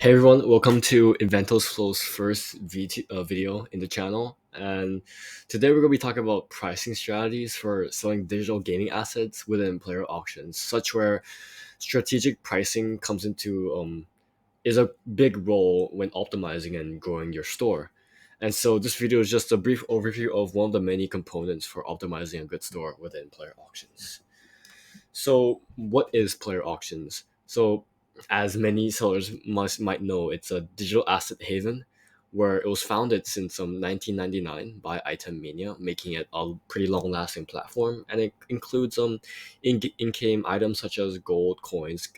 Hey everyone, welcome to Inventos Flow's first video in the channel. And today we're going to be talking about pricing strategies for selling digital gaming assets within player auctions, such where strategic pricing comes into is a big role when optimizing and growing your store. And so this video is just a brief overview of one of the many components for optimizing a good store within player auctions. So, what is player auctions? So, as many sellers might know, it's a digital asset haven where it was founded since 1999 by Item Mania, making it a pretty long-lasting platform, and it includes in-game items such as gold, coins,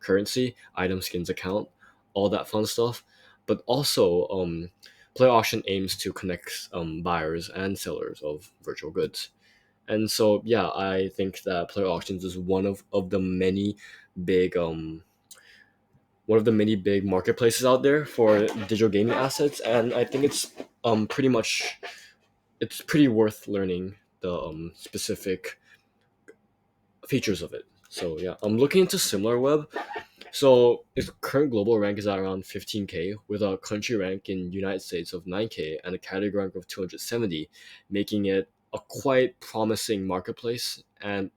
currency, item skins account, all that fun stuff. But also, Player Auction aims to connect buyers and sellers of virtual goods. And so yeah, I think that player auctions is one of the many big one of the many big marketplaces out there for digital gaming assets, and I think pretty much it's pretty worth learning the specific features of it. So yeah, I'm looking into SimilarWeb. So its current global rank is at around 15K, with a country rank in United States of 9K and a category rank of 270, making it a quite promising marketplace and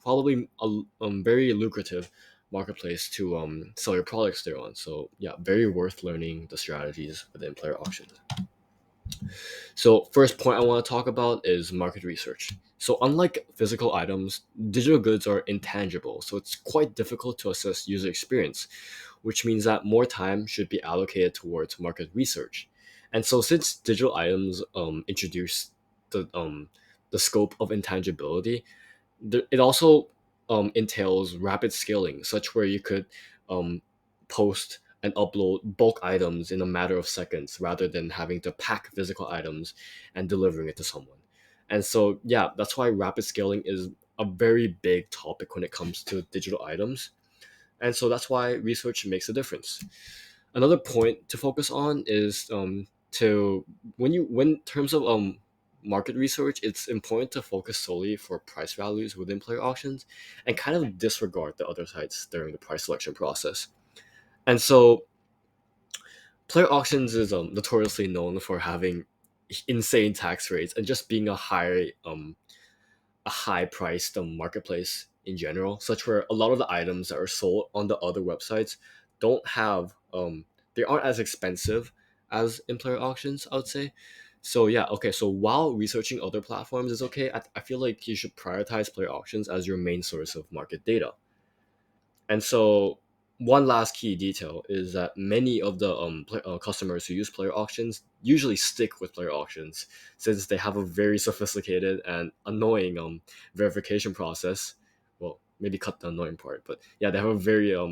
probably a very lucrative marketplace to sell your products there on. So yeah, very worth learning the strategies within player auctions. So first point I want to talk about is market research. So unlike physical items, digital goods are intangible, so it's quite difficult to assess user experience, which means that more time should be allocated towards market research. And so since digital items introduce the scope of intangibility, it also entails rapid scaling, such where you could um, post and upload bulk items in a matter of seconds rather than having to pack physical items and delivering it to someone. And so, yeah, that's why rapid scaling is a very big topic when it comes to digital items. And so that's why research makes a difference. Another point to focus on is to when in terms of market research, it's important to focus solely for price values within player auctions and kind of disregard the other sites during the price selection process. And so player auctions is notoriously known for having insane tax rates and just being a high priced marketplace in general, such where a lot of the items that are sold on the other websites don't have they aren't as expensive as in player auctions, I would say. So yeah, okay. So while researching other platforms is okay, I feel like you should prioritize player auctions as your main source of market data. And so, one last key detail is that many of the customers who use player auctions usually stick with player auctions since they have a very sophisticated and annoying verification process. Well, maybe cut the annoying part, but yeah, they have a very how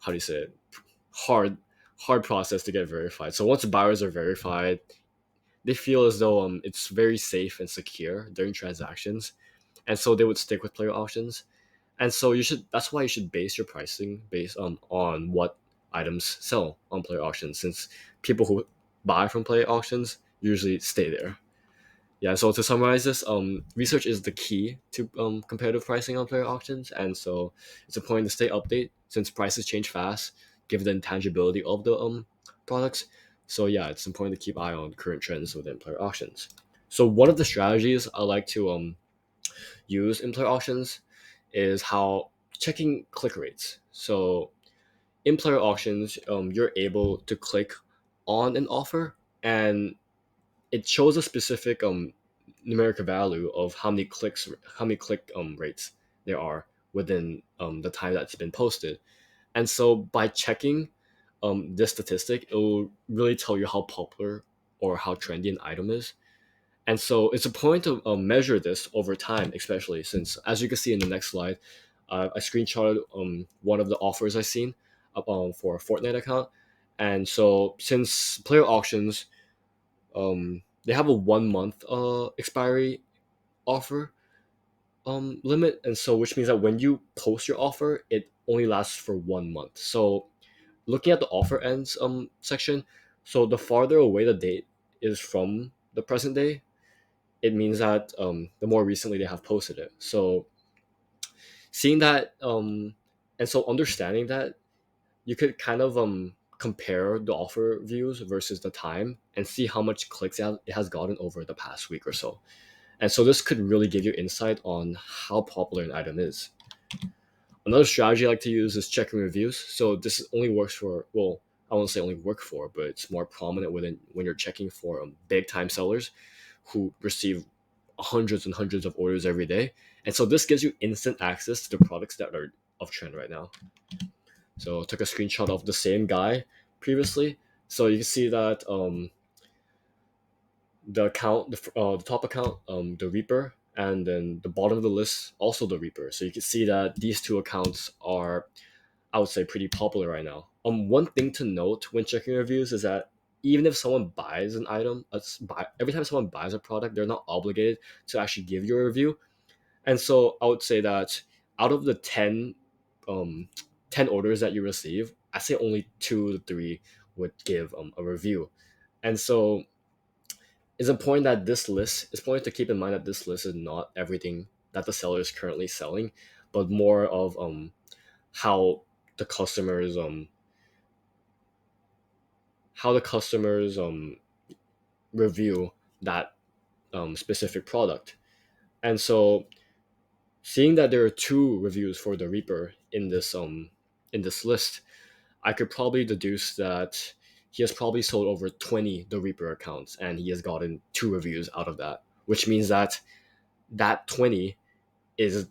do you say it, hard hard process to get verified. So once buyers are verified, they feel as though it's very safe and secure during transactions, and so they would stick with player auctions. And so you should that's why you should base your pricing based on what items sell on player auctions, since people who buy from player auctions usually stay there. Yeah, so to summarize this, research is the key to competitive pricing on player auctions, and so it's important to stay update since prices change fast given the intangibility of the products. So yeah, it's important to keep eye on current trends within player auctions. So one of the strategies I like to use in player auctions is how checking click rates. So in player auctions, you're able to click on an offer, and it shows a specific numeric value of how many click rates there are within the time that's been posted. And so by checking this statistic, it will really tell you how popular or how trendy an item is. And so it's a point to measure this over time, especially since, as you can see in the next slide, I screenshotted one of the offers I seen up for a Fortnite account. And so since player auctions, they have a 1 month expiry offer limit, and so which means that when you post your offer, it only lasts for 1 month. So looking at the offer ends section, so the farther away the date is from the present day, it means that the more recently they have posted it. So seeing that and so understanding that, you could kind of compare the offer views versus the time and see how much clicks it has gotten over the past week or so. And so this could really give you insight on how popular an item is. Another strategy I like to use is checking reviews. So this only works for, well, I won't say only work for, but it's more prominent within when you're checking for big time sellers who receive hundreds and hundreds of orders every day. And so this gives you instant access to the products that are of trend right now. So I took a screenshot of the same guy previously. So you can see that the account, the top account, the Reaper, and then the bottom of the list, also the Reaper. So you can see that these two accounts are, I would say, pretty popular right now. One thing to note when checking reviews is that even if someone buys an item, every time someone buys a product, they're not obligated to actually give you a review. And so I would say that out of the um, 10 orders that you receive, I say only 2 to 3 would give a review. And so it's important to keep in mind that this list is not everything that the seller is currently selling, but more of how the customers review that specific product. And so seeing that there are 2 reviews for the Reaper in this list, I could probably deduce that he has probably sold over 20 the Reaper accounts and he has gotten 2 reviews out of that, which means that that 20 is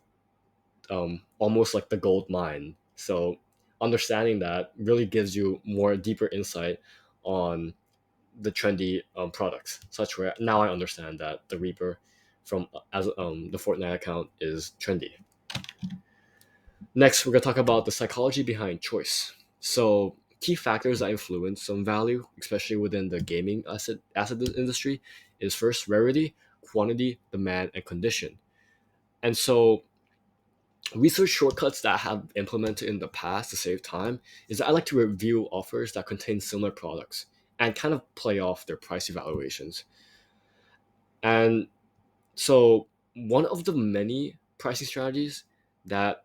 almost like the gold mine. So understanding that really gives you more deeper insight on the trendy products. Such where now I understand that the Reaper from as the Fortnite account is trendy. Next, we're gonna talk about the psychology behind choice. So key factors that influence some value, especially within the gaming asset industry, is first rarity, quantity, demand, and condition. And so research shortcuts that I have implemented in the past to save time is that I like to review offers that contain similar products and kind of play off their price evaluations. And so one of the many pricing strategies that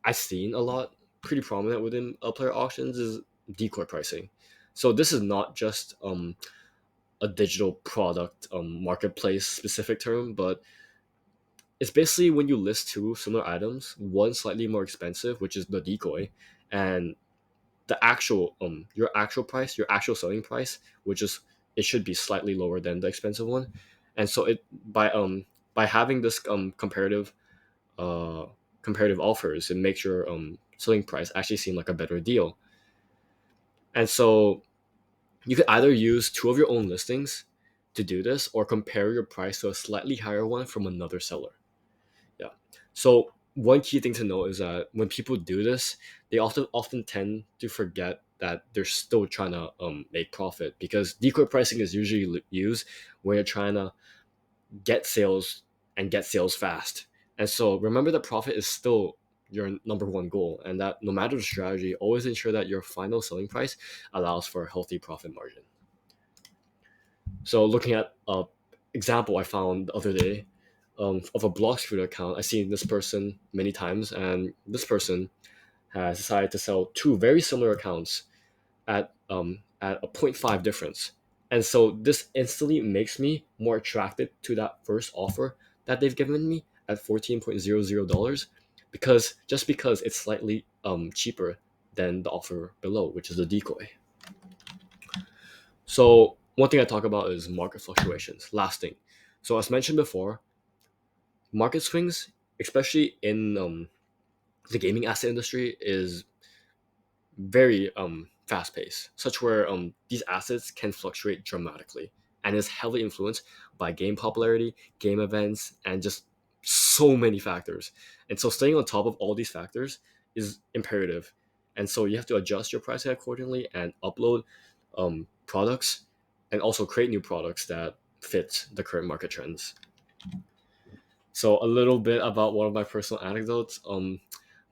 I've seen a lot, pretty prominent within player auctions, is decoy pricing. So this is not just a digital product marketplace specific term, but it's basically when you list 2 similar items, one slightly more expensive, which is the decoy, and the actual your actual selling price, which is it should be slightly lower than the expensive one. And so it by having this uh comparative offers, it makes your selling price actually seem like a better deal. And so you could either use 2 of your own listings to do this or compare your price to a slightly higher one from another seller. Yeah. So one key thing to note is that when people do this, they often tend to forget that they're still trying to make profit, because decoy pricing is usually used when you're trying to get sales and get sales fast. And so remember that profit is still your number one goal, and that no matter the strategy, always ensure that your final selling price allows for a healthy profit margin. So looking at a example I found the other day of a Blockstreet account, I've seen this person many times, and this person has decided to sell 2 very similar accounts at a point 0.5 difference. And so this instantly makes me more attracted to that first offer that they've given me at $14.00, because it's slightly cheaper than the offer below, which is the decoy. So one thing I talk about is market fluctuations. Last thing. So as mentioned before, market swings, especially in the gaming asset industry, is very fast paced, such where these assets can fluctuate dramatically and is heavily influenced by game popularity, game events, and just so many factors. And so staying on top of all these factors is imperative. And so you have to adjust your pricing accordingly and upload products and also create new products that fit the current market trends. So a little bit about one of my personal anecdotes.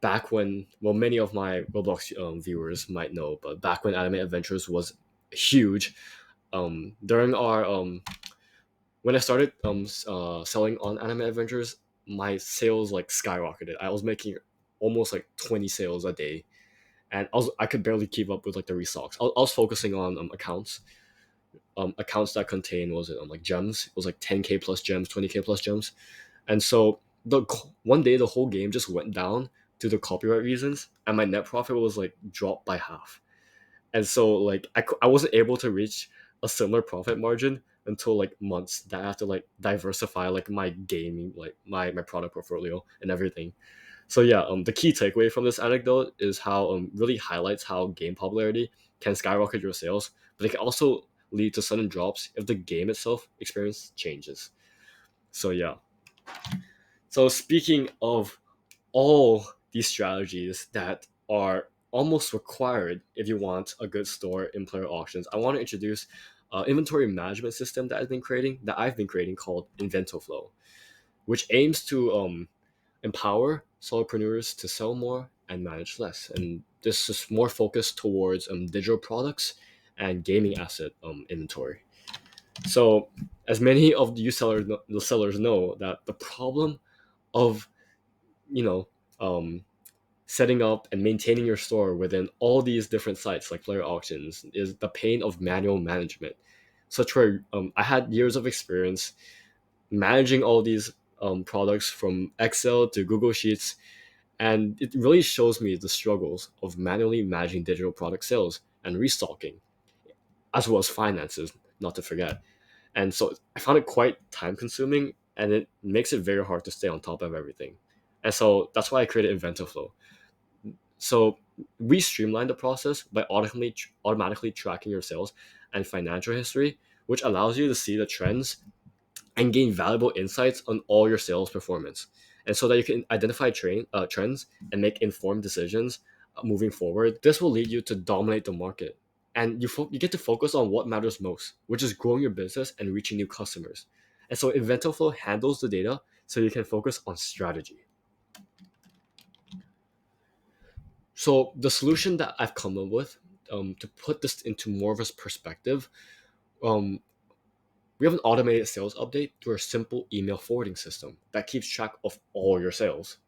Back when, well, many of my Roblox viewers might know, but back when Anime Adventures was huge, during our when I started selling on Anime Adventures, my sales like skyrocketed. I was making almost like 20 sales a day, and I could barely keep up with like the restocks. I was focusing on accounts that contain, what was it, like gems. It was like 10K plus gems, 20K plus gems. And so one day the whole game just went down due to copyright reasons, and my net profit was like dropped by half. And so like I wasn't able to reach a similar profit margin until like months that I have to like diversify like my gaming, like my product portfolio and everything. So yeah, the key takeaway from this anecdote is how really highlights how game popularity can skyrocket your sales, but it can also lead to sudden drops if the game itself experience changes. So yeah. So speaking of all these strategies that are almost required if you want a good store in player auctions, I want to introduce an inventory management system that I've been creating called InventoFlow, which aims to empower solopreneurs to sell more and manage less. And this is more focused towards digital products and gaming asset inventory. So, as many of the sellers know, that the problem of you know um, setting up and maintaining your store within all these different sites like player auctions is the pain of manual management. Such where I had years of experience managing all these products from Excel to Google Sheets, and it really shows me the struggles of manually managing digital product sales and restocking, as well as finances, not to forget. And so I found it quite time consuming, and it makes it very hard to stay on top of everything. And so that's why I created InventoFlow. So we streamline the process by automatically tracking your sales and financial history, which allows you to see the trends and gain valuable insights on all your sales performance. And so that you can identify trends and make informed decisions moving forward. This will lead you to dominate the market. And you get to focus on what matters most, which is growing your business and reaching new customers. And so InventoFlow handles the data so you can focus on strategy. So the solution that I've come up with, to put this into more of a perspective, um, we have an automated sales update through a simple email forwarding system that keeps track of all your sales.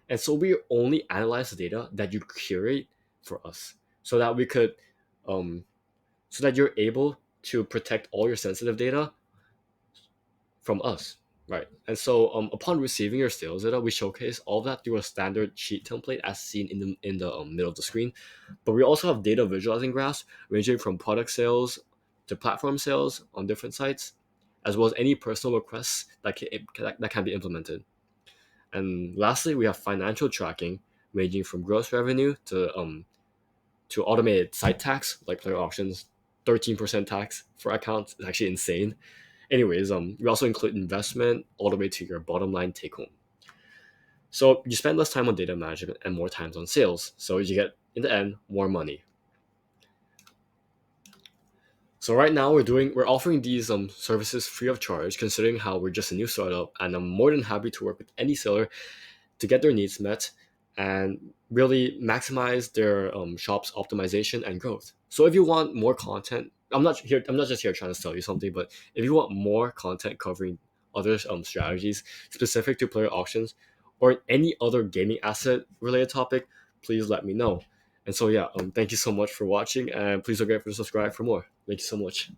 And so we only analyze the data that you curate for us, so that we could, um, so that you're able to protect all your sensitive data from us, right? And so, upon receiving your sales data, we showcase all of that through a standard sheet template as seen in the middle of the screen. But we also have data visualizing graphs ranging from product sales to platform sales on different sites, as well as any personal requests that can be implemented. And lastly, we have financial tracking ranging from gross revenue to automated site tax like player auctions. 13% tax for accounts is actually insane. Anyways, we also include investment all the way to your bottom line take home. So you spend less time on data management and more times on sales. So you get, in the end, more money. So right now we're offering these services free of charge, considering how we're just a new startup, and I'm more than happy to work with any seller to get their needs met and really maximize their shop's optimization and growth. So if you want more content, I'm not just here trying to sell you something, but if you want more content covering other strategies specific to player auctions or any other gaming asset related topic, please let me know. And so yeah, thank you so much for watching, and please don't forget to subscribe for more. Thank you so much.